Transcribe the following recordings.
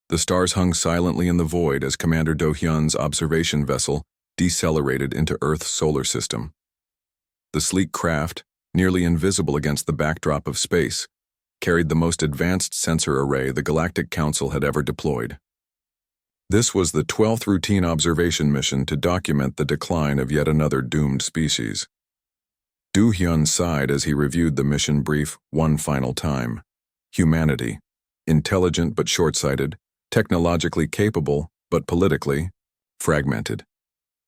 The stars hung silently in the void as Commander Do-hyun's observation vessel decelerated into Earth's solar system. The sleek craft, nearly invisible against the backdrop of space, carried the most advanced sensor array the Galactic Council had ever deployed. This was the 12th routine observation mission to document the decline of yet another doomed species. Do-hyun sighed as he reviewed the mission brief one final time. Humanity, intelligent but short-sighted, technologically capable but politically fragmented.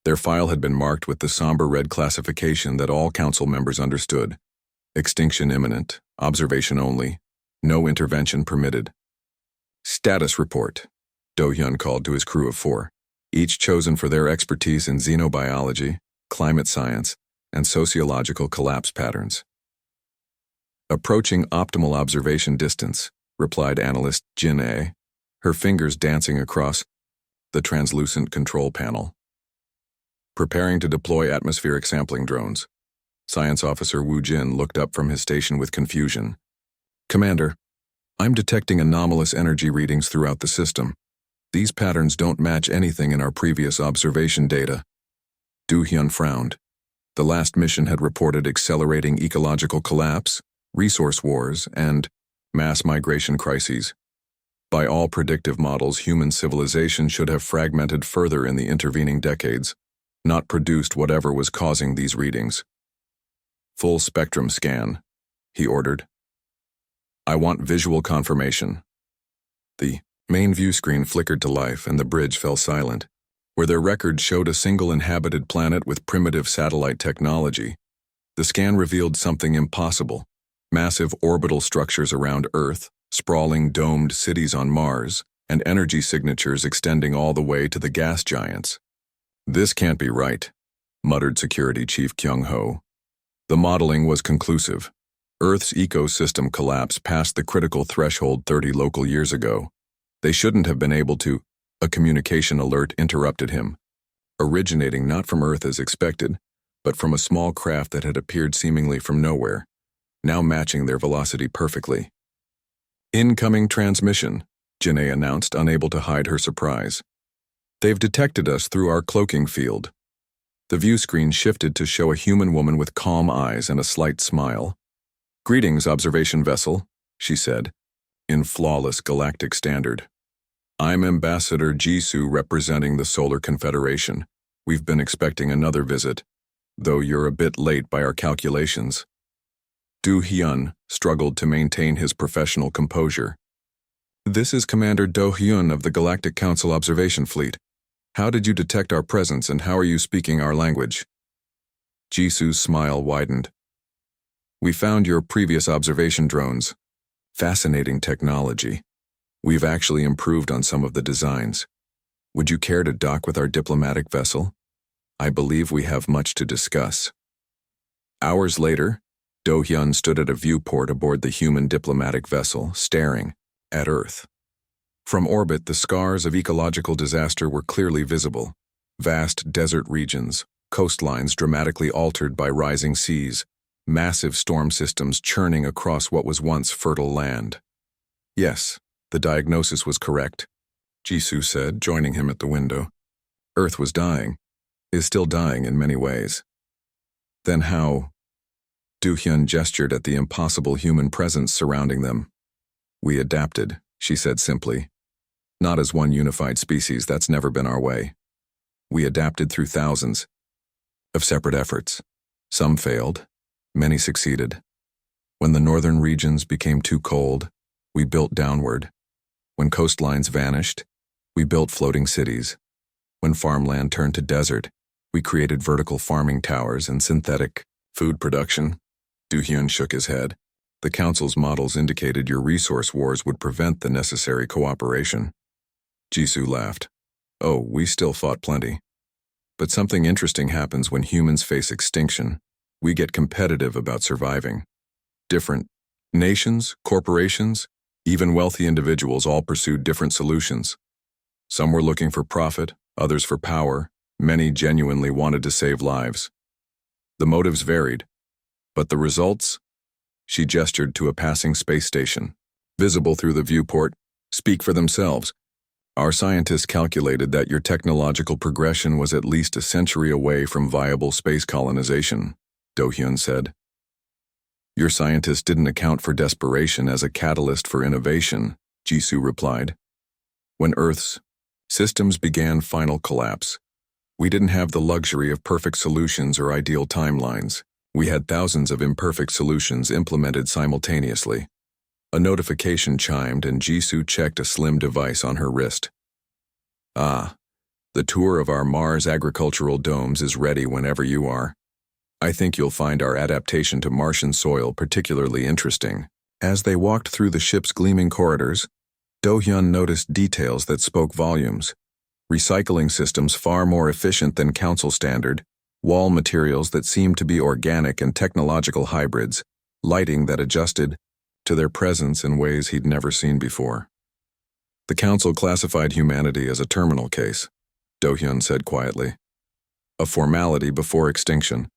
Their file had been marked with the somber red classification that all council members understood. Extinction imminent, observation only, no intervention permitted. Status report, Do-hyun called to his crew of 4, each chosen for their expertise in xenobiology, climate science, and sociological collapse patterns. Approaching optimal observation distance, replied analyst Jin-A, her fingers dancing across the translucent control panel. Preparing to deploy atmospheric sampling drones. Science Officer Woo Jin looked up from his station with confusion. Commander, I'm detecting anomalous energy readings throughout the system. These patterns don't match anything in our previous observation data. Do-hyun frowned. The last mission had reported accelerating ecological collapse, resource wars, and mass migration crises. By all predictive models, human civilization should have fragmented further in the intervening decades, not produced whatever was causing these readings. Full spectrum scan, he ordered. I want visual confirmation. The main view screen flickered to life and the bridge fell silent. Where their record showed a single inhabited planet with primitive satellite technology, the scan revealed something impossible. Massive orbital structures around Earth, sprawling domed cities on Mars, and energy signatures extending all the way to the gas giants. This can't be right, muttered Security Chief Kyung-ho. The modeling was conclusive. Earth's ecosystem collapse passed the critical threshold 30 local years ago. They shouldn't have been able to. A communication alert interrupted him, originating not from Earth as expected, but from a small craft that had appeared seemingly from nowhere, now matching their velocity perfectly. Incoming transmission, Jin-A announced, unable to hide her surprise. They've detected us through our cloaking field. The view screen shifted to show a human woman with calm eyes and a slight smile. Greetings, observation vessel, she said, in flawless galactic standard. I'm Ambassador Jisoo representing the Solar Confederation. We've been expecting another visit, though you're a bit late by our calculations. Do-hyun struggled to maintain his professional composure. This is Commander Do-hyun of the Galactic Council Observation Fleet. How did you detect our presence and how are you speaking our language? Jisoo's smile widened. We found your previous observation drones. Fascinating technology. We've actually improved on some of the designs. Would you care to dock with our diplomatic vessel? I believe we have much to discuss. Hours later, Do-hyun stood at a viewport aboard the human diplomatic vessel, staring at Earth. From orbit, the scars of ecological disaster were clearly visible. Vast desert regions, coastlines dramatically altered by rising seas, massive storm systems churning across what was once fertile land. Yes, the diagnosis was correct, Jisoo said, joining him at the window. Earth was dying, is still dying in many ways. Then how? Do-hyun gestured at the impossible human presence surrounding them. We adapted, she said simply. Not as one unified species, that's never been our way. We adapted through thousands of separate efforts. Some failed, many succeeded. When the northern regions became too cold, we built downward. When coastlines vanished, we built floating cities. When farmland turned to desert, we created vertical farming towers and synthetic food production. Do-hyun shook his head. The Council's models indicated your resource wars would prevent the necessary cooperation. Jisoo laughed. Oh, we still fought plenty. But something interesting happens when humans face extinction. We get competitive about surviving. Different nations, corporations, even wealthy individuals all pursued different solutions. Some were looking for profit, others for power. Many genuinely wanted to save lives. The motives varied. But the results? She gestured to a passing space station, visible through the viewport, speak for themselves. Our scientists calculated that your technological progression was at least a century away from viable space colonization, Do-hyun said. Your scientists didn't account for desperation as a catalyst for innovation, Jisoo replied. When Earth's systems began final collapse, we didn't have the luxury of perfect solutions or ideal timelines. We had thousands of imperfect solutions implemented simultaneously. A notification chimed and Jisoo checked a slim device on her wrist. Ah, the tour of our Mars agricultural domes is ready whenever you are. I think you'll find our adaptation to Martian soil particularly interesting. As they walked through the ship's gleaming corridors, Do-hyun noticed details that spoke volumes. Recycling systems far more efficient than council standard, wall materials that seemed to be organic and technological hybrids, lighting that adjusted to their presence in ways he'd never seen before. The council classified humanity as a terminal case, Do-hyun said quietly. A formality before extinction.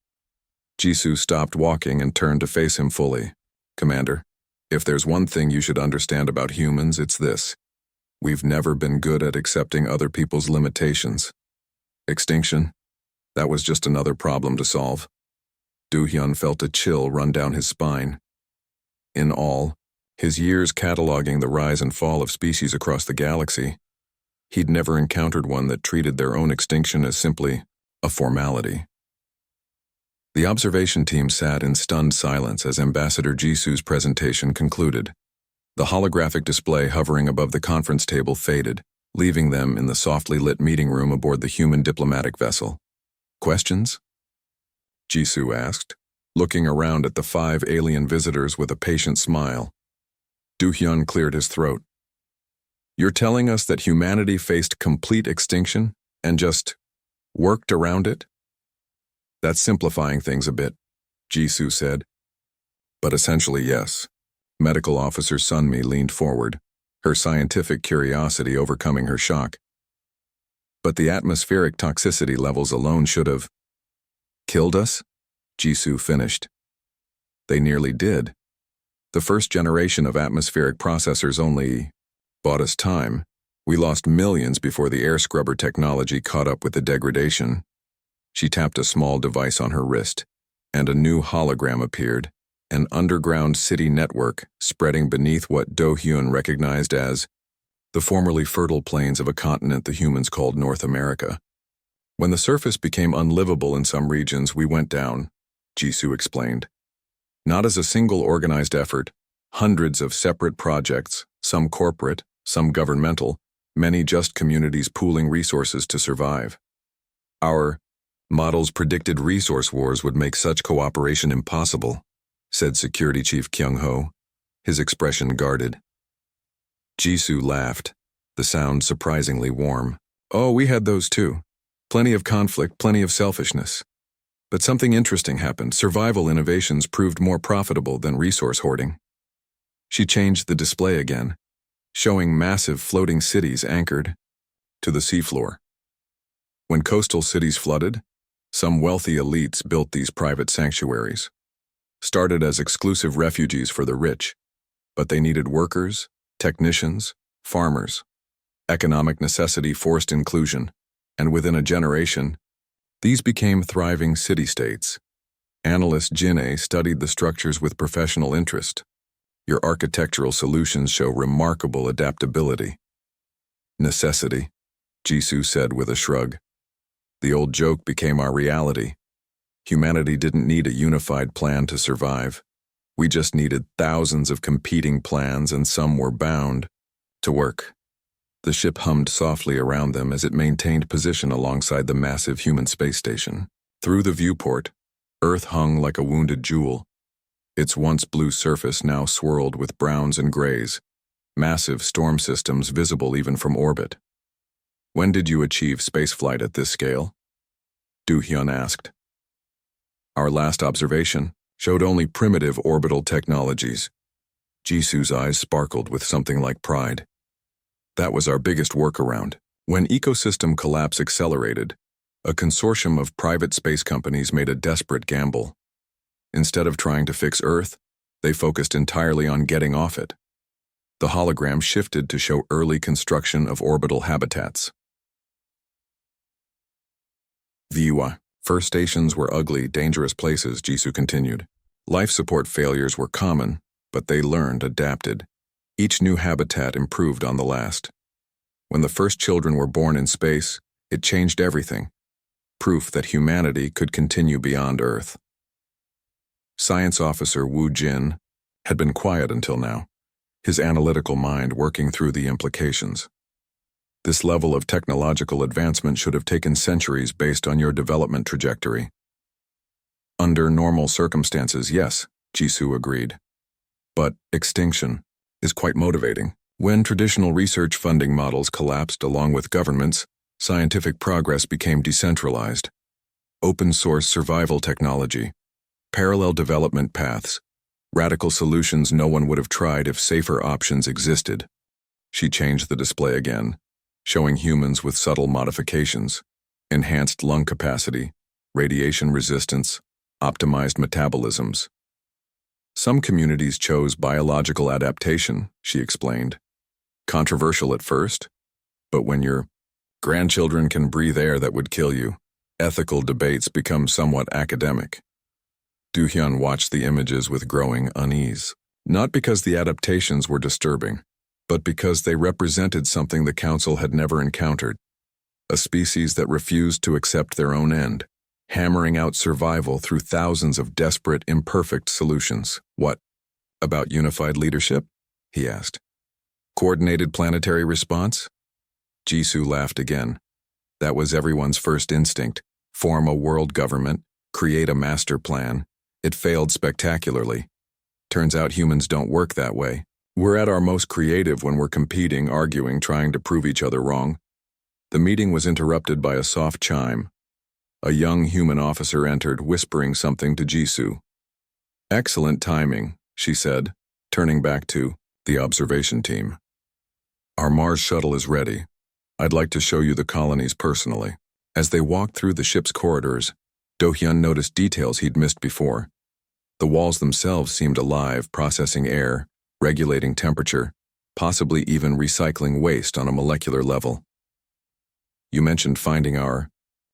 Jisoo stopped walking and turned to face him fully. Commander, if there's one thing you should understand about humans, it's this. We've never been good at accepting other people's limitations. Extinction? That was just another problem to solve. Do-hyun felt a chill run down his spine. In all, his years cataloging the rise and fall of species across the galaxy, he'd never encountered one that treated their own extinction as simply a formality. The observation team sat in stunned silence as Ambassador Jisoo's presentation concluded. The holographic display hovering above the conference table faded, leaving them in the softly lit meeting room aboard the human diplomatic vessel. Questions? Jisoo asked, looking around at the 5 alien visitors with a patient smile. Do-hyun cleared his throat. You're telling us that humanity faced complete extinction and just worked around it? That's simplifying things a bit, Jisoo said. But essentially, yes. Medical Officer Sunmi leaned forward, her scientific curiosity overcoming her shock. But the atmospheric toxicity levels alone should have killed us? Jisoo finished. They nearly did. The first generation of atmospheric processors only bought us time. We lost millions before the air scrubber technology caught up with the degradation. She tapped a small device on her wrist, and a new hologram appeared, an underground city network spreading beneath what Do-hyun recognized as the formerly fertile plains of a continent the humans called North America. When the surface became unlivable in some regions, we went down, Jisoo explained. Not as a single organized effort, hundreds of separate projects, some corporate, some governmental, many just communities pooling resources to survive. Our models predicted resource wars would make such cooperation impossible, said Security Chief Kyung-ho, his expression guarded. Jisoo laughed, the sound surprisingly warm. Oh, we had those too. Plenty of conflict, plenty of selfishness. But something interesting happened. Survival innovations proved more profitable than resource hoarding. She changed the display again, showing massive floating cities anchored to the seafloor. When coastal cities flooded, some wealthy elites built these private sanctuaries. Started as exclusive refuges for the rich, but they needed workers, technicians, farmers. Economic necessity forced inclusion, and within a generation, these became thriving city-states. Analyst Jinne studied the structures with professional interest. Your architectural solutions show remarkable adaptability. Necessity, Jisoo said with a shrug. The old joke became our reality. Humanity didn't need a unified plan to survive. We just needed thousands of competing plans, and some were bound to work. The ship hummed softly around them as it maintained position alongside the massive human space station. Through the viewport, Earth hung like a wounded jewel. Its once blue surface now swirled with browns and grays, massive storm systems visible even from orbit. When did you achieve spaceflight at this scale? Do-hyun asked. Our last observation showed only primitive orbital technologies. Jisoo's eyes sparkled with something like pride. That was our biggest workaround. When ecosystem collapse accelerated, a consortium of private space companies made a desperate gamble. Instead of trying to fix Earth, they focused entirely on getting off it. The hologram shifted to show early construction of orbital habitats. The first stations were ugly, dangerous places, Jisoo continued. Life support failures were common, but they learned, adapted. Each new habitat improved on the last. When the first children were born in space, it changed everything. Proof that humanity could continue beyond Earth. Science Officer Wu Jin had been quiet until now, his analytical mind working through the implications. This level of technological advancement should have taken centuries based on your development trajectory. Under normal circumstances, yes, Jisoo agreed. But extinction is quite motivating. When traditional research funding models collapsed along with governments, scientific progress became decentralized. Open-source survival technology, parallel development paths, radical solutions no one would have tried if safer options existed. She changed the display again, showing humans with subtle modifications, enhanced lung capacity, radiation resistance, optimized metabolisms. Some communities chose biological adaptation, she explained. Controversial at first, but when your grandchildren can breathe air that would kill you, ethical debates become somewhat academic. Do-hyun watched the images with growing unease, not because the adaptations were disturbing, but because they represented something the Council had never encountered, a species that refused to accept their own end, hammering out survival through thousands of desperate, imperfect solutions. What about unified leadership? He asked. Coordinated planetary response? Jisoo laughed again. That was everyone's first instinct. Form a world government, create a master plan. It failed spectacularly. Turns out humans don't work that way. We're at our most creative when we're competing, arguing, trying to prove each other wrong. The meeting was interrupted by a soft chime. A young human officer entered, whispering something to Jisoo. Excellent timing, she said, turning back to the observation team. Our Mars shuttle is ready. I'd like to show you the colonies personally. As they walked through the ship's corridors, Do-hyun noticed details he'd missed before. The walls themselves seemed alive, processing air, regulating temperature, possibly even recycling waste on a molecular level. You mentioned finding our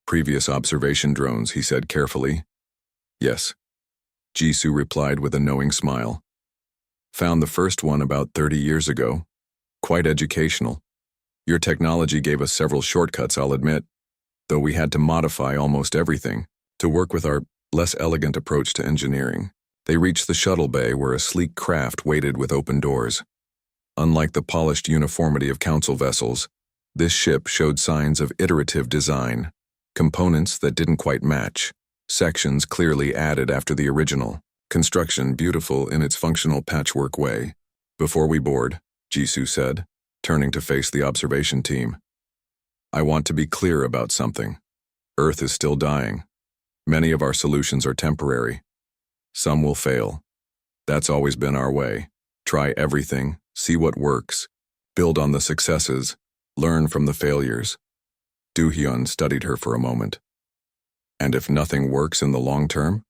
previous observation drones, he said carefully. Yes. Jisoo replied with a knowing smile. Found the first one about 30 years ago. Quite educational. Your technology gave us several shortcuts, I'll admit, though we had to modify almost everything to work with our less elegant approach to engineering. They reached the shuttle bay where a sleek craft waited with open doors. Unlike the polished uniformity of Council vessels, this ship showed signs of iterative design, components that didn't quite match, sections clearly added after the original, construction beautiful in its functional patchwork way. Before we board, Jisoo said, turning to face the observation team. I want to be clear about something. Earth is still dying. Many of our solutions are temporary. Some will fail. That's always been our way. Try everything, see what works, build on the successes, learn from the failures. Do-hyun studied her for a moment. And if nothing works in the long term?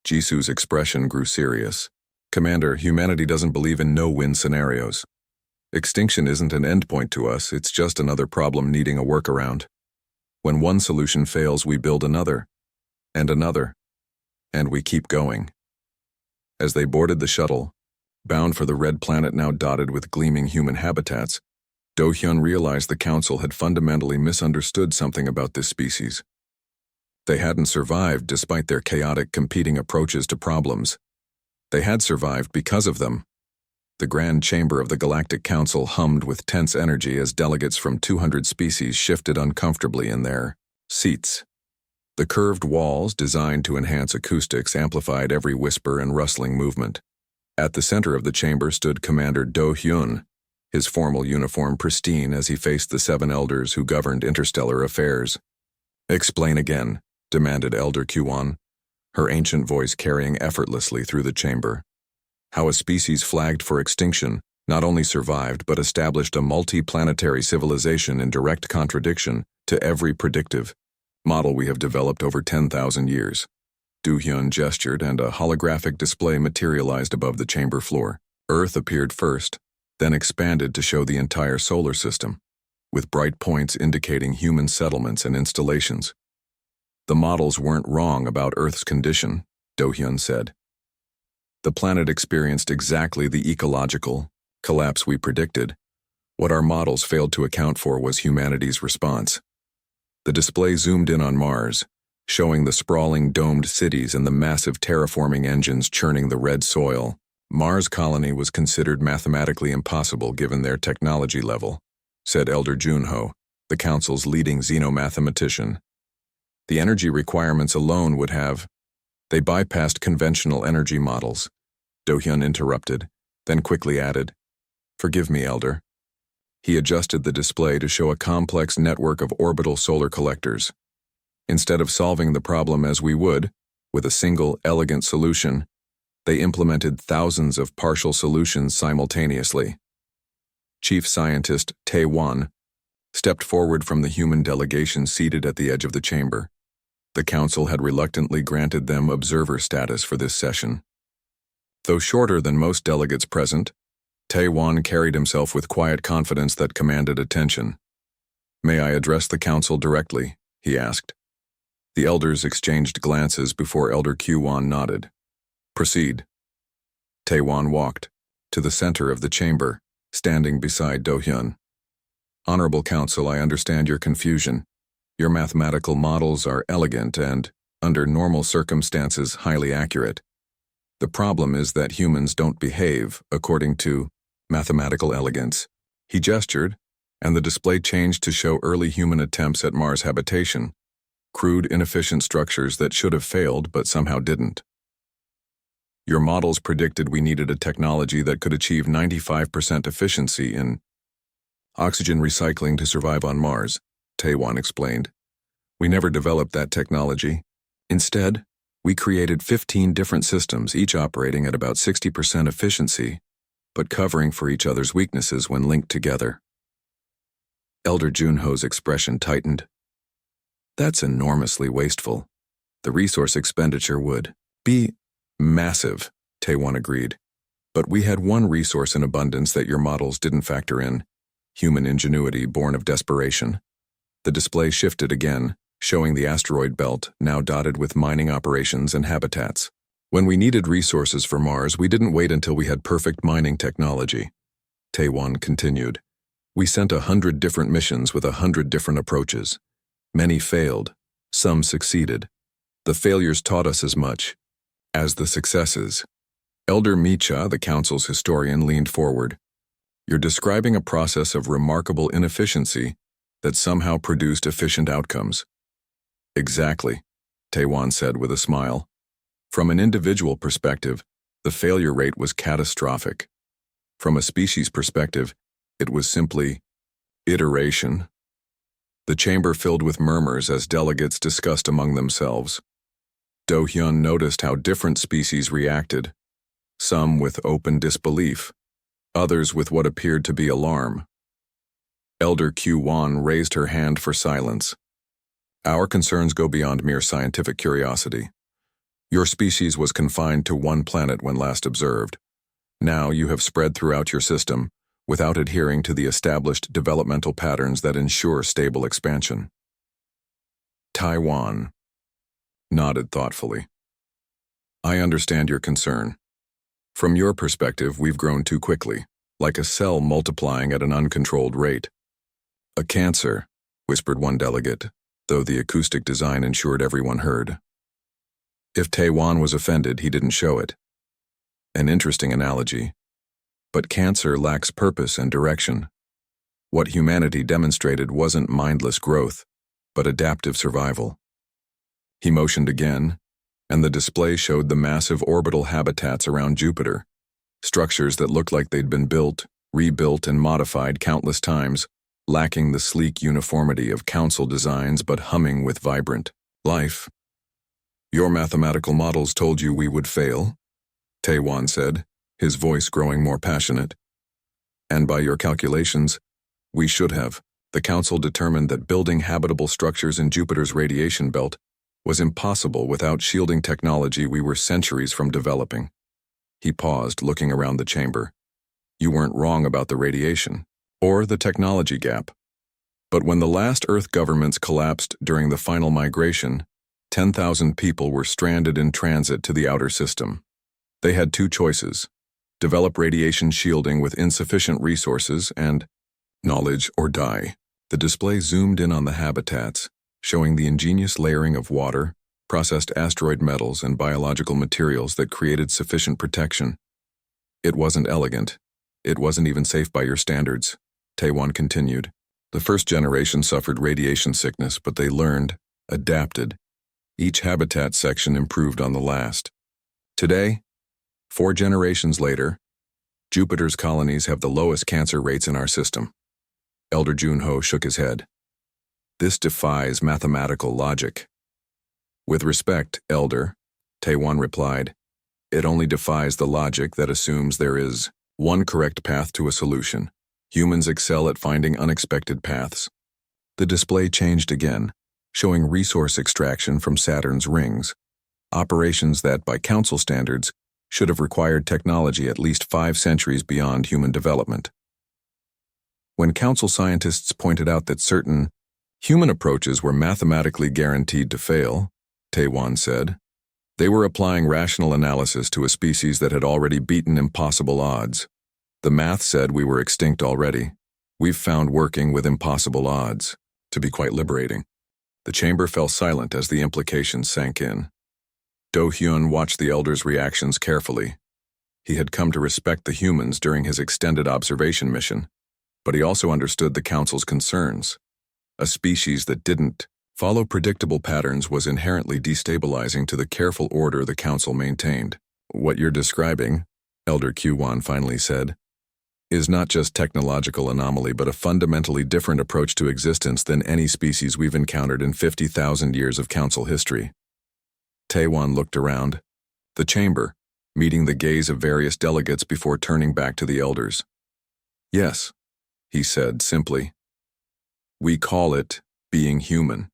Jisoo's expression grew serious. Commander, humanity doesn't believe in no-win scenarios. Extinction isn't an endpoint to us, it's just another problem needing a workaround. When one solution fails, we build another, and we keep going. As they boarded the shuttle, bound for the red planet now dotted with gleaming human habitats, Do-hyun realized the Council had fundamentally misunderstood something about this species. They hadn't survived despite their chaotic competing approaches to problems. They had survived because of them. The Grand Chamber of the Galactic Council hummed with tense energy as delegates from 200 species shifted uncomfortably in their seats. The curved walls, designed to enhance acoustics, amplified every whisper and rustling movement. At the center of the chamber stood Commander Do-hyun, his formal uniform pristine as he faced the 7 elders who governed interstellar affairs. Explain again, demanded Elder Kwon, her ancient voice carrying effortlessly through the chamber. How a species flagged for extinction not only survived but established a multi-planetary civilization in direct contradiction to every predictive model we have developed over 10,000 years. Do-hyun gestured and a holographic display materialized above the chamber floor. Earth appeared first, then expanded to show the entire solar system, with bright points indicating human settlements and installations. The models weren't wrong about Earth's condition, Do-hyun said. The planet experienced exactly the ecological collapse we predicted. What our models failed to account for was humanity's response. The display zoomed in on Mars, showing the sprawling domed cities and the massive terraforming engines churning the red soil. Mars colony was considered mathematically impossible given their technology level, said Elder Junho, the Council's leading xenomathematician. The energy requirements alone would have. They bypassed conventional energy models, Do-hyun interrupted, then quickly added, "Forgive me, Elder." He adjusted the display to show a complex network of orbital solar collectors. Instead of solving the problem as we would, with a single, elegant solution, they implemented thousands of partial solutions simultaneously. Chief Scientist Tae-won stepped forward from the human delegation seated at the edge of the chamber. The Council had reluctantly granted them observer status for this session. Though shorter than most delegates present, Tae-won carried himself with quiet confidence that commanded attention. "May I address the Council directly?" he asked. The elders exchanged glances before Elder Q-won nodded. "Proceed." Tae-won walked to the center of the chamber, standing beside Do-hyun. "Honorable Council, I understand your confusion. Your mathematical models are elegant and, under normal circumstances, highly accurate. The problem is that humans don't behave according to mathematical elegance." He gestured, and the display changed to show early human attempts at Mars habitation, crude, inefficient structures that should have failed but somehow didn't. "Your models predicted we needed a technology that could achieve 95% efficiency in oxygen recycling to survive on Mars," Tae-won explained. "We never developed that technology. Instead, we created 15 different systems, each operating at about 60% efficiency, but covering for each other's weaknesses when linked together." Elder Junho's expression tightened. "That's enormously wasteful. The resource expenditure would be massive," Tae-won agreed. "But we had one resource in abundance that your models didn't factor in: human ingenuity born of desperation." The display shifted again, showing the asteroid belt, now dotted with mining operations and habitats. "When we needed resources for Mars, we didn't wait until we had perfect mining technology," Tae-won continued. "We sent 100 different missions with 100 different approaches. Many failed, some succeeded. The failures taught us as much as the successes." Elder Micha, the Council's historian, leaned forward. "You're describing a process of remarkable inefficiency that somehow produced efficient outcomes." "Exactly," Tae-won said with a smile. "From an individual perspective, the failure rate was catastrophic. From a species perspective, it was simply iteration." The chamber filled with murmurs as delegates discussed among themselves. Do-hyun noticed how different species reacted, some with open disbelief, others with what appeared to be alarm. Elder Q-won raised her hand for silence. "Our concerns go beyond mere scientific curiosity. Your species was confined to one planet when last observed. Now you have spread throughout your system without adhering to the established developmental patterns that ensure stable expansion." Taiwan nodded thoughtfully. "I understand your concern. From your perspective, we've grown too quickly, like a cell multiplying at an uncontrolled rate." "A cancer," whispered one delegate, though the acoustic design ensured everyone heard. If Tae-won was offended, he didn't show it. An interesting analogy. But cancer lacks purpose and direction. What humanity demonstrated wasn't mindless growth, but adaptive survival. He motioned again, and the display showed the massive orbital habitats around Jupiter, structures that looked like they'd been built, rebuilt, and modified countless times, lacking the sleek uniformity of council designs but humming with vibrant life. "Your mathematical models told you we would fail," Tae-won said, his voice growing more passionate. "And by your calculations, we should have." The council determined that building habitable structures in Jupiter's radiation belt was impossible without shielding technology we were centuries from developing. He paused, looking around the chamber. You weren't wrong about the radiation, or the technology gap. But when the last Earth governments collapsed during the final migration, 10,000 people were stranded in transit to the outer system. They had two choices: develop radiation shielding with insufficient resources and knowledge or die. The display zoomed in on the habitats, showing the ingenious layering of water, processed asteroid metals, and biological materials that created sufficient protection. It wasn't elegant. It wasn't even safe by your standards, Taewon continued. The first generation suffered radiation sickness, but they learned, adapted. Each habitat section improved on the last. Today, 4 generations later, Jupiter's colonies have the lowest cancer rates in our system. Elder Junho shook his head. This defies mathematical logic. With respect, Elder, Taewon replied, it only defies the logic that assumes there is one correct path to a solution. Humans excel at finding unexpected paths. The display changed again, showing resource extraction from Saturn's rings, operations that, by Council standards, should have required technology at least 5 centuries beyond human development. When Council scientists pointed out that certain human approaches were mathematically guaranteed to fail, Taewon said, they were applying rational analysis to a species that had already beaten impossible odds. The math said we were extinct already. We've found working with impossible odds to be quite liberating. The chamber fell silent as the implications sank in. Do-hyun watched the elders' reactions carefully. He had come to respect the humans during his extended observation mission, but he also understood the Council's concerns. A species that didn't follow predictable patterns was inherently destabilizing to the careful order the Council maintained. What you're describing, Elder Q-Wan finally said, is not just technological anomaly but a fundamentally different approach to existence than any species we've encountered in 50,000 years of Council history. Taewon looked around, the chamber, meeting the gaze of various delegates before turning back to the elders. Yes, he said simply. We call it being human.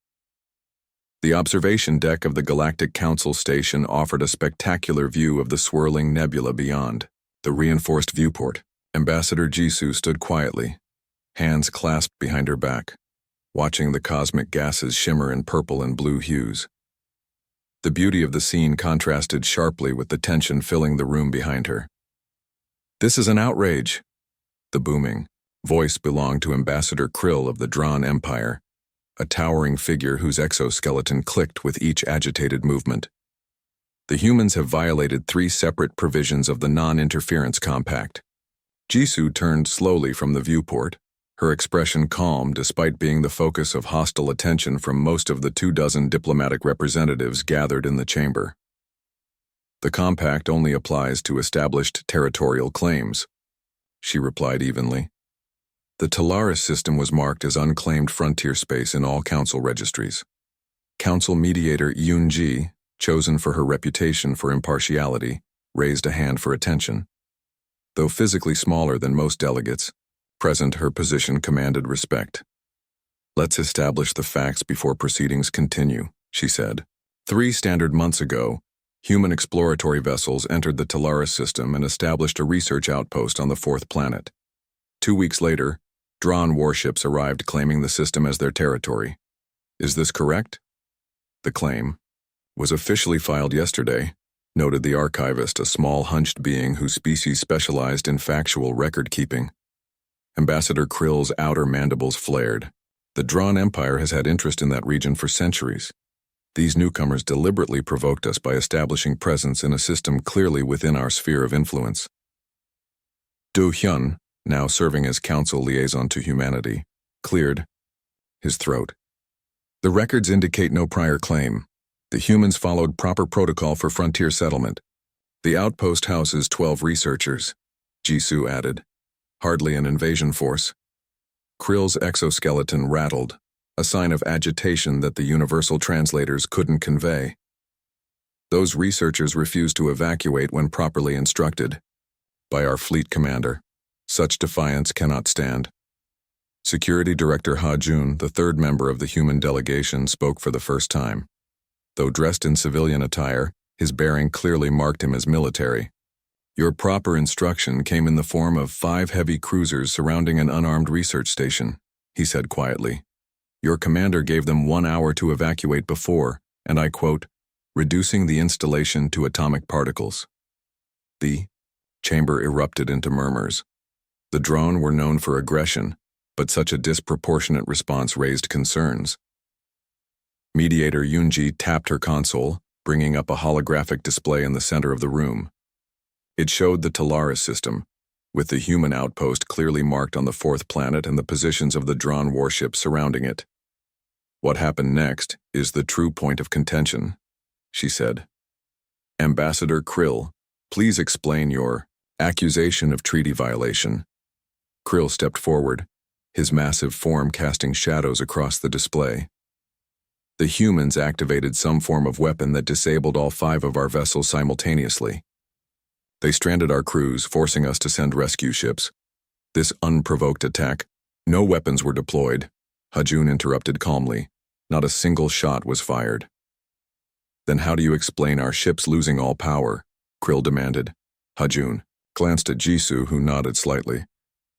The observation deck of the Galactic Council station offered a spectacular view of the swirling nebula beyond. The reinforced viewport. Ambassador Jisoo stood quietly, hands clasped behind her back, watching the cosmic gases shimmer in purple and blue hues. The beauty of the scene contrasted sharply with the tension filling the room behind her. This is an outrage. The booming voice belonged to Ambassador Krill of the Drawn Empire, a towering figure whose exoskeleton clicked with each agitated movement. The humans have violated 3 separate provisions of the Non-Interference Compact. Jisoo turned slowly from the viewport, her expression calm despite being the focus of hostile attention from most of the 24 diplomatic representatives gathered in the chamber. The compact only applies to established territorial claims, she replied evenly. The Talaris system was marked as unclaimed frontier space in all Council registries. Council mediator Yoon-ji, chosen for her reputation for impartiality, raised a hand for attention. Though physically smaller than most delegates, present her position commanded respect. Let's establish the facts before proceedings continue, she said. 3 standard months ago, human exploratory vessels entered the Talaris system and established a research outpost on the 4th planet. 2 weeks later, Drawn warships arrived claiming the system as their territory. Is this correct? The claim was officially filed yesterday, noted the archivist, a small hunched being whose species specialized in factual record-keeping. Ambassador Krill's outer mandibles flared. The Drawn Empire has had interest in that region for centuries. These newcomers deliberately provoked us by establishing presence in a system clearly within our sphere of influence. Do-hyun, now serving as Council liaison to humanity, cleared his throat. The records indicate no prior claim. The humans followed proper protocol for frontier settlement. The outpost houses 12 researchers, Jisoo added. Hardly an invasion force. Krill's exoskeleton rattled, a sign of agitation that the universal translators couldn't convey. Those researchers refused to evacuate when properly instructed by our fleet commander. Such defiance cannot stand. Security Director Ha-jun, the 3rd member of the human delegation, spoke for the first time. Though dressed in civilian attire, his bearing clearly marked him as military. Your proper instruction came in the form of 5 heavy cruisers surrounding an unarmed research station, he said quietly. Your commander gave them 1 hour to evacuate before, and I quote, reducing the installation to atomic particles. The chamber erupted into murmurs. The drone were known for aggression, but such a disproportionate response raised concerns. Mediator Yunji tapped her console, bringing up a holographic display in the center of the room. It showed the Talaris system, with the human outpost clearly marked on the 4th planet and the positions of the drawn warships surrounding it. What happened next is the true point of contention, she said. Ambassador Krill, please explain your accusation of treaty violation. Krill stepped forward, his massive form casting shadows across the display. The humans activated some form of weapon that disabled all 5 of our vessels simultaneously. They stranded our crews, forcing us to send rescue ships. This unprovoked attack, no weapons were deployed. Hajun interrupted calmly. Not a single shot was fired. Then how do you explain our ships losing all power? Krill demanded. Hajun glanced at Jisoo, who nodded slightly.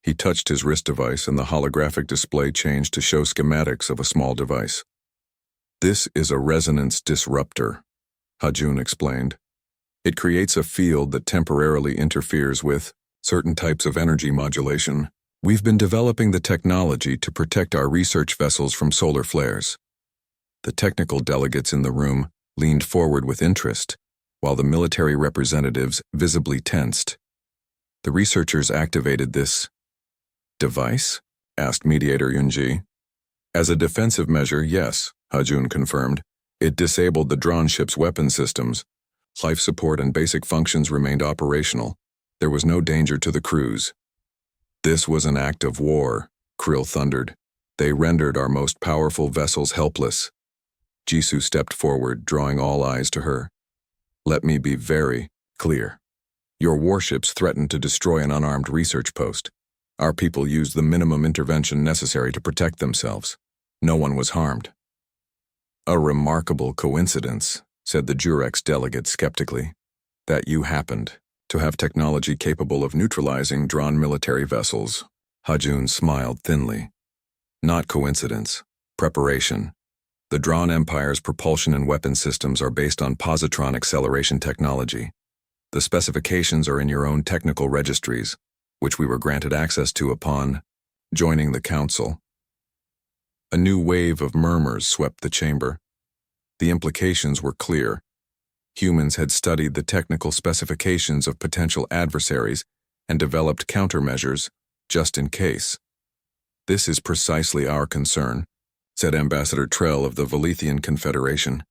He touched his wrist device and the holographic display changed to show schematics of a small device. This is a resonance disruptor, Hajun explained. It creates a field that temporarily interferes with certain types of energy modulation. We've been developing the technology to protect our research vessels from solar flares. The technical delegates in the room leaned forward with interest, while the military representatives visibly tensed. The researchers activated this device? Asked Mediator Yunji. As a defensive measure, yes, Hajun confirmed. It disabled the drawn ship's weapon systems. Life support and basic functions remained operational. There was no danger to the crews. This was an act of war, Krill thundered. They rendered our most powerful vessels helpless. Jisoo stepped forward, drawing all eyes to her. Let me be very clear. Your warships threatened to destroy an unarmed research post. Our people used the minimum intervention necessary to protect themselves. No one was harmed. A remarkable coincidence, said the Jurex delegate skeptically, that you happened to have technology capable of neutralizing drawn military vessels. Hajun smiled thinly. Not coincidence. Preparation. The Drawn Empire's propulsion and weapon systems are based on positron acceleration technology. The specifications are in your own technical registries, which we were granted access to upon joining the Council. A new wave of murmurs swept the chamber. The implications were clear. Humans had studied the technical specifications of potential adversaries and developed countermeasures just in case. This is precisely our concern, said Ambassador Trell of the Valethian Confederation,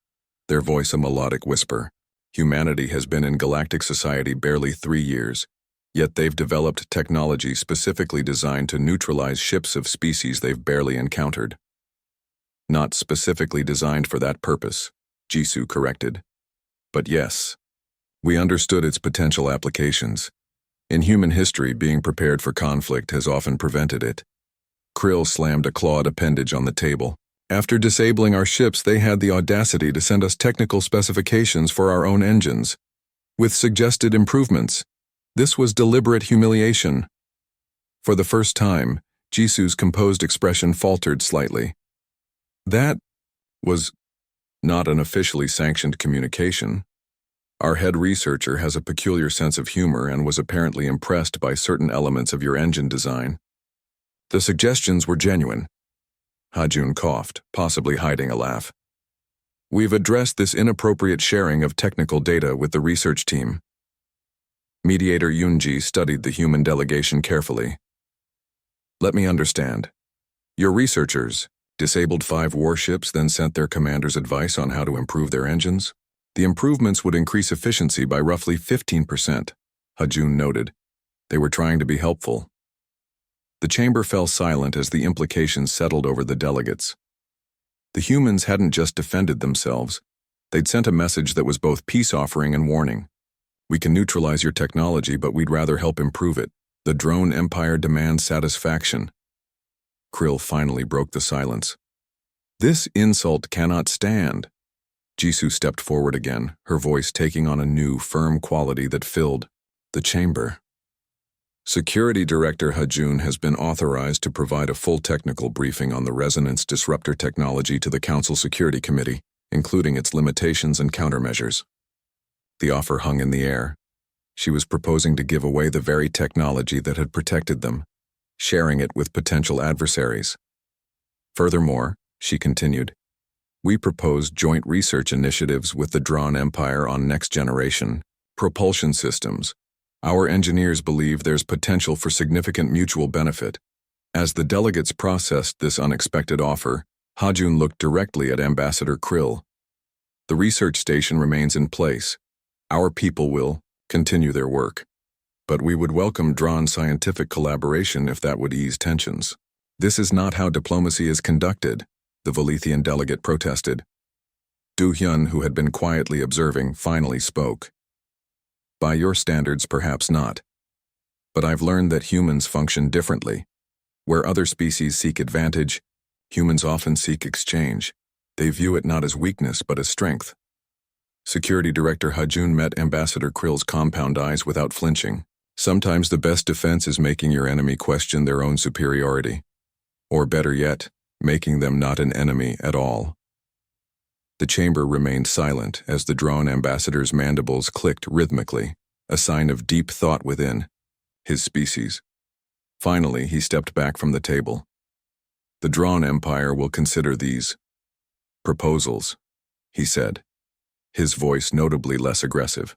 their voice a melodic whisper. Humanity has been in galactic society barely 3 years, yet they've developed technology specifically designed to neutralize ships of species they've barely encountered. Not specifically designed for that purpose, Jisoo corrected. But yes, we understood its potential applications. In human history, being prepared for conflict has often prevented it. Krill slammed a clawed appendage on the table. After disabling our ships, they had the audacity to send us technical specifications for our own engines, with suggested improvements. This was deliberate humiliation. For the first time, Jisoo's composed expression faltered slightly. That was not an officially sanctioned communication. Our head researcher has a peculiar sense of humor and was apparently impressed by certain elements of your engine design. The suggestions were genuine. Hajun coughed, possibly hiding a laugh. We've addressed this inappropriate sharing of technical data with the research team. Mediator Yunji studied the human delegation carefully. Let me understand. Your researchers disabled 5 warships, then sent their commanders advice on how to improve their engines? The improvements would increase efficiency by roughly 15%, Hajun noted. They were trying to be helpful. The chamber fell silent as the implications settled over the delegates. The humans hadn't just defended themselves. They'd sent a message that was both peace-offering and warning. We can neutralize your technology, but we'd rather help improve it. The drone empire demands satisfaction. Krill finally broke the silence. This insult cannot stand. Jisoo stepped forward again, her voice taking on a new, firm quality that filled The chamber. Security Director Hajun has been authorized to provide a full technical briefing on the resonance disruptor technology to the Council Security Committee, including its limitations and countermeasures. The offer hung in the air. She was proposing to give away the very technology that had protected them, sharing it with potential adversaries. Furthermore, she continued, we propose joint research initiatives with the Drawn Empire on next-generation propulsion systems. Our engineers believe there's potential for significant mutual benefit. As the delegates processed this unexpected offer, Hajun looked directly at Ambassador Krill. The research station remains in place. Our people will continue their work. But we would welcome drawn scientific collaboration if that would ease tensions. This is not how diplomacy is conducted, the Volithian delegate protested. Du Hyun, who had been quietly observing, finally spoke. By your standards, perhaps not. But I've learned that humans function differently. Where other species seek advantage, humans often seek exchange. They view it not as weakness but as strength. Security Director Hajun met Ambassador Krill's compound eyes without flinching. Sometimes the best defense is making your enemy question their own superiority. Or better yet, making them not an enemy at all. The chamber remained silent as the drawn ambassador's mandibles clicked rhythmically, a sign of deep thought within his species. Finally, he stepped back from the table. The Drawn Empire will consider these proposals, he said, his voice notably less aggressive.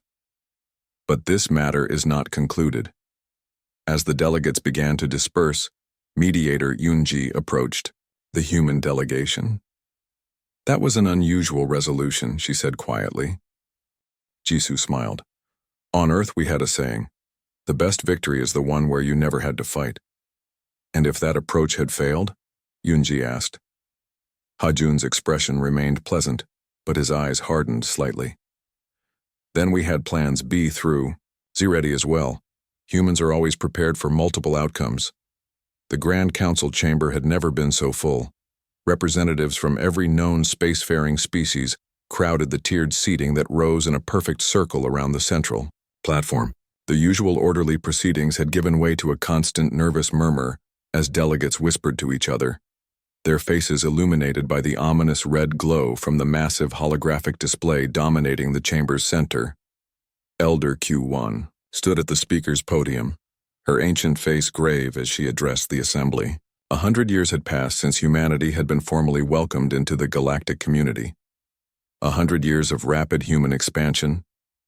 But this matter is not concluded. As the delegates began to disperse, mediator Yoonji approached the human delegation. That was an unusual resolution, she said quietly. Jisoo smiled. On Earth we had a saying, the best victory is the one where you never had to fight. And if that approach had failed? Yoonji asked. Hajun's expression remained pleasant, but his eyes hardened slightly. Then we had plans B through Z ready as well. Humans are always prepared for multiple outcomes. The Grand Council chamber had never been so full. Representatives from every known spacefaring species crowded the tiered seating that rose in a perfect circle around the central platform. The usual orderly proceedings had given way to a constant nervous murmur as delegates whispered to each other, their faces illuminated by the ominous red glow from the massive holographic display dominating the chamber's center. Elder Q1 stood at the speaker's podium, her ancient face grave as she addressed the assembly. 100 years had passed since humanity had been formally welcomed into the galactic community. 100 years of rapid human expansion,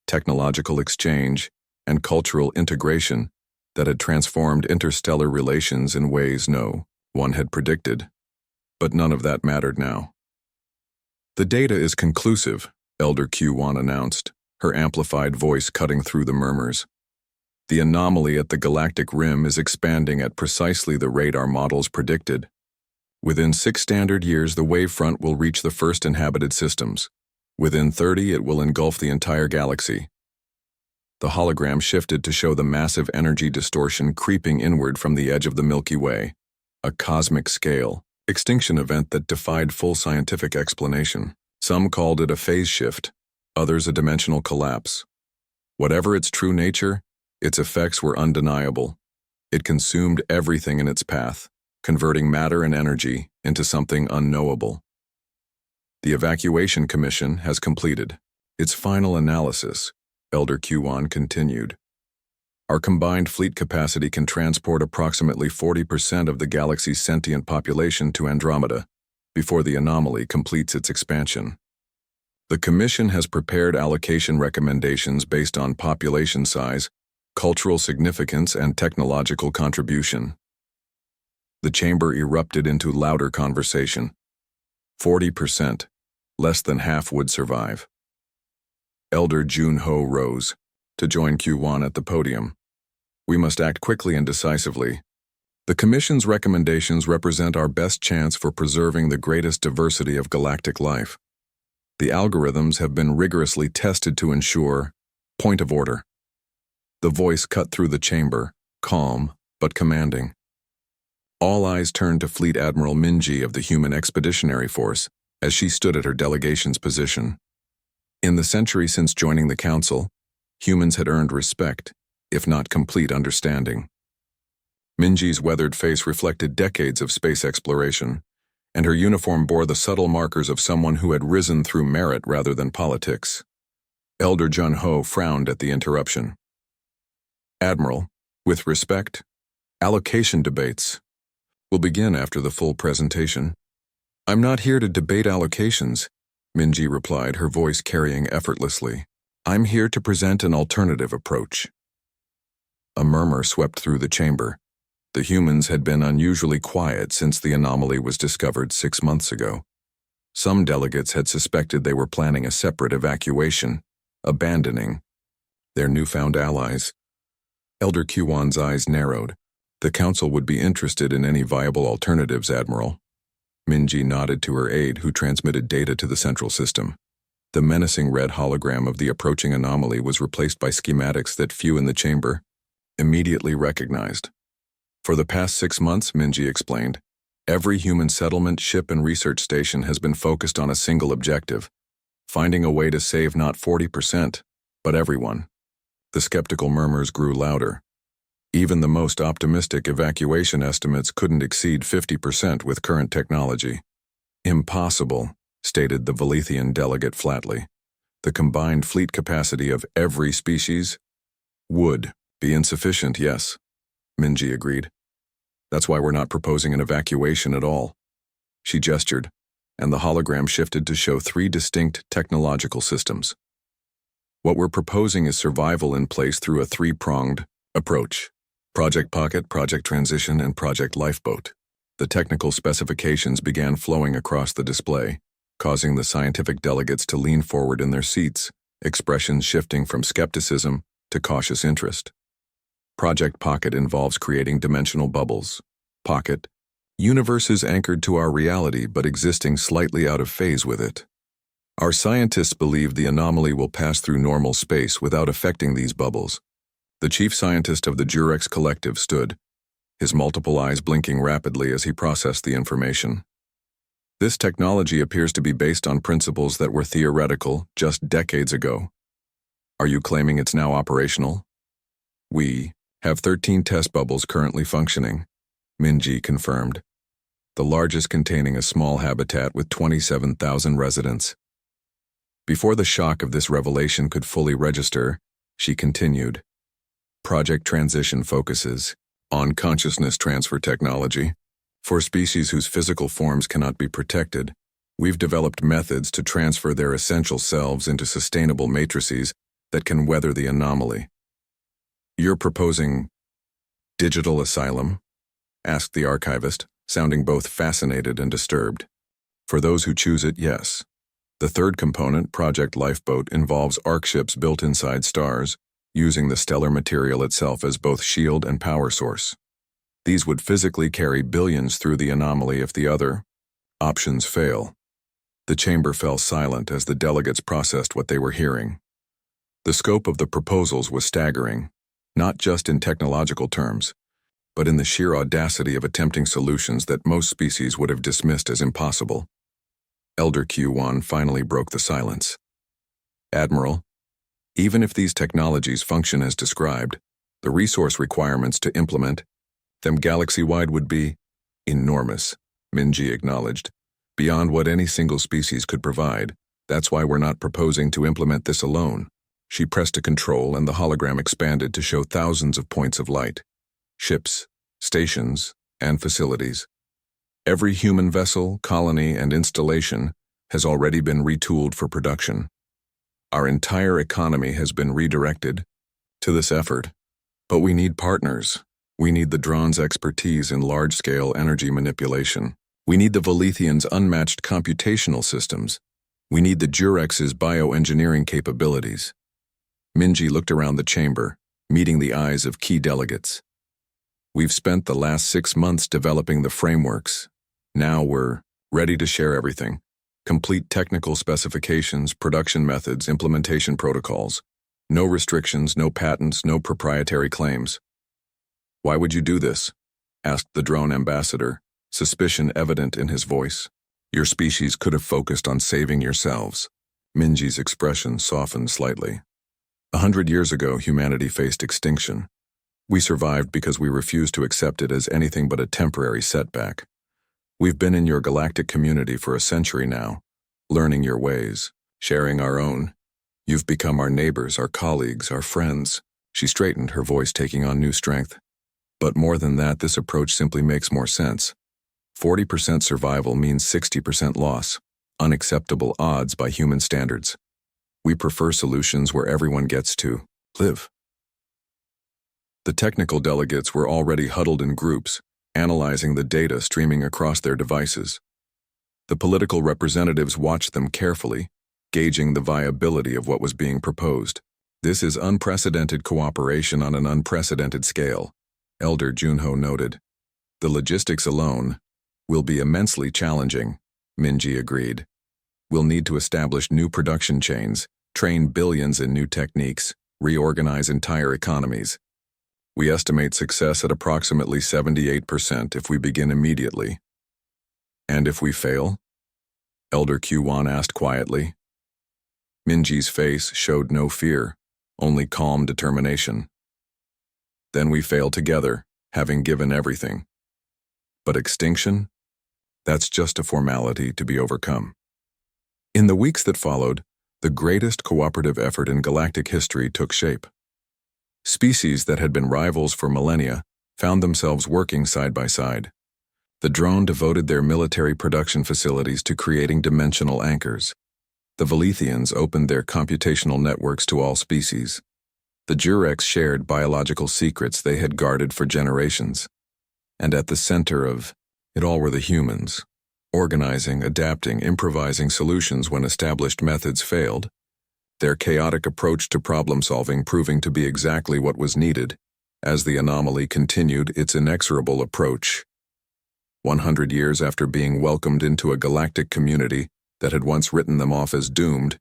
technological exchange, and cultural integration that had transformed interstellar relations in ways no one had predicted. But none of that mattered now. The data is conclusive, Elder Q1 announced, her amplified voice cutting through the murmurs. The anomaly at the galactic rim is expanding at precisely the rate our models predicted. Within 6 standard years, the wavefront will reach the first inhabited systems. Within 30, it will engulf the entire galaxy. The hologram shifted to show the massive energy distortion creeping inward from the edge of the Milky Way, a cosmic scale extinction event that defied full scientific explanation. Some called it a phase shift, others a dimensional collapse. Whatever its true nature, its effects were undeniable. It consumed everything in its path, converting matter and energy into something unknowable. The Evacuation Commission has completed its final analysis, Elder Q1 continued. Our combined fleet capacity can transport approximately 40% of the galaxy's sentient population to Andromeda before the anomaly completes its expansion. The Commission has prepared allocation recommendations based on population size, cultural significance, and technological contribution. The chamber erupted into louder conversation. 40%, less than half would survive. Elder Jun-ho rose to join Q1 at the podium. We must act quickly and decisively. The Commission's recommendations represent our best chance for preserving the greatest diversity of galactic life. The algorithms have been rigorously tested to ensure point of order. The voice cut through the chamber, calm but commanding. All eyes turned to Fleet Admiral Minji of the Human Expeditionary Force as she stood at her delegation's position. In the century since joining the Council, humans had earned respect, if not complete understanding. Minji's weathered face reflected decades of space exploration, and her uniform bore the subtle markers of someone who had risen through merit rather than politics. Elder Jun-ho frowned at the interruption. Admiral, with respect, allocation debates will begin after the full presentation. I'm not here to debate allocations, Minji replied, her voice carrying effortlessly. I'm here to present an alternative approach. A murmur swept through the chamber. The humans had been unusually quiet since the anomaly was discovered 6 months ago. Some delegates had suspected they were planning a separate evacuation, abandoning their newfound allies. Elder Kyuwan's eyes narrowed. The council would be interested in any viable alternatives, Admiral. Minji nodded to her aide, who transmitted data to the central system. The menacing red hologram of the approaching anomaly was replaced by schematics that few in the chamber immediately recognized. For the past 6 months, Minji explained, every human settlement, ship, and research station has been focused on a single objective, finding a way to save not 40%, but everyone. The skeptical murmurs grew louder. Even the most optimistic evacuation estimates couldn't exceed 50% with current technology. Impossible, stated the Valethian delegate flatly. The combined fleet capacity of every species would be insufficient, yes, Minji agreed. That's why we're not proposing an evacuation at all. She gestured, and the hologram shifted to show 3 distinct technological systems. What we're proposing is survival in place through a 3-pronged approach. Project Pocket, Project Transition, and Project Lifeboat. The technical specifications began flowing across the display, causing the scientific delegates to lean forward in their seats, expressions shifting from skepticism to cautious interest. Project Pocket involves creating dimensional bubbles. Pocket, universes anchored to our reality but existing slightly out of phase with it. Our scientists believe the anomaly will pass through normal space without affecting these bubbles. The chief scientist of the Jurex Collective stood, his multiple eyes blinking rapidly as he processed the information. This technology appears to be based on principles that were theoretical just decades ago. Are you claiming it's now operational? We have 13 test bubbles currently functioning, Minji confirmed, the largest containing a small habitat with 27,000 residents. Before the shock of this revelation could fully register, she continued. Project Transition focuses on consciousness transfer technology. For species whose physical forms cannot be protected, we've developed methods to transfer their essential selves into sustainable matrices that can weather the anomaly. You're proposing digital asylum? Asked the archivist, sounding both fascinated and disturbed. For those who choose it, yes. The third component, Project Lifeboat, involves arc ships built inside stars, using the stellar material itself as both shield and power source. These would physically carry billions through the anomaly if the other options fail. The chamber fell silent as the delegates processed what they were hearing. The scope of the proposals was staggering, not just in technological terms, but in the sheer audacity of attempting solutions that most species would have dismissed as impossible. Elder Q1 finally broke the silence. Admiral, even if these technologies function as described, the resource requirements to implement them galaxy-wide would be enormous, Minji acknowledged, beyond what any single species could provide. That's why we're not proposing to implement this alone. She pressed a control and the hologram expanded to show thousands of points of light. Ships, stations, and facilities. Every human vessel, colony, and installation has already been retooled for production. Our entire economy has been redirected to this effort. But we need partners. We need the drone's expertise in large-scale energy manipulation. We need the Valethians' unmatched computational systems. We need the Jurex's bioengineering capabilities. Minji looked around the chamber, meeting the eyes of key delegates. We've spent the last 6 months developing the frameworks. Now we're ready to share everything. Complete technical specifications, production methods, implementation protocols. No restrictions, no patents, no proprietary claims. Why would you do this? Asked the drone ambassador, suspicion evident in his voice. Your species could have focused on saving yourselves. Minji's expression softened slightly. 100 years ago, humanity faced extinction. We survived because we refused to accept it as anything but a temporary setback. We've been in your galactic community for a century now, learning your ways, sharing our own. You've become our neighbors, our colleagues, our friends. She straightened, her voice taking on new strength. But more than that, this approach simply makes more sense. 40% survival means 60% loss, unacceptable odds by human standards. We prefer solutions where everyone gets to live. The technical delegates were already huddled in groups, analyzing the data streaming across their devices. The political representatives watched them carefully, gauging the viability of what was being proposed. This is unprecedented cooperation on an unprecedented scale, Elder Junho noted. The logistics alone will be immensely challenging, Minji agreed. We'll need to establish new production chains, train billions in new techniques, reorganize entire economies. We estimate success at approximately 78% if we begin immediately. And if we fail? Elder Q1 asked quietly. Minji's face showed no fear, only calm determination. Then we fail together, having given everything. But extinction? That's just a formality to be overcome. In the weeks that followed, the greatest cooperative effort in galactic history took shape. Species that had been rivals for millennia found themselves working side by side. The drone devoted their military production facilities to creating dimensional anchors. The Velithians opened their computational networks to all species. The Jurex shared biological secrets they had guarded for generations. And at the center of it all were the humans, organizing, adapting, improvising solutions when established methods failed. Their chaotic approach to problem-solving proving to be exactly what was needed, as the anomaly continued its inexorable approach. 100 years after being welcomed into a galactic community that had once written them off as doomed,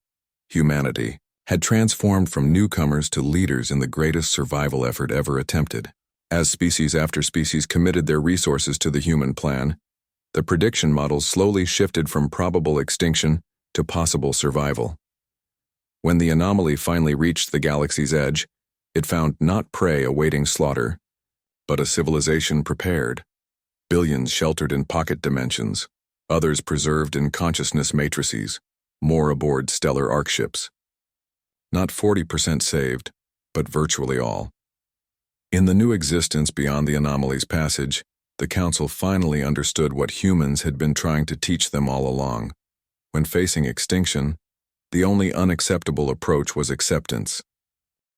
humanity had transformed from newcomers to leaders in the greatest survival effort ever attempted. As species after species committed their resources to the human plan, the prediction models slowly shifted from probable extinction to possible survival. When the anomaly finally reached the galaxy's edge, it found not prey awaiting slaughter, but a civilization prepared. Billions sheltered in pocket dimensions, others preserved in consciousness matrices, more aboard stellar arc ships. Not 40% saved, but virtually all. In the new existence beyond the anomaly's passage, the Council finally understood what humans had been trying to teach them all along. When facing extinction, the only unacceptable approach was acceptance.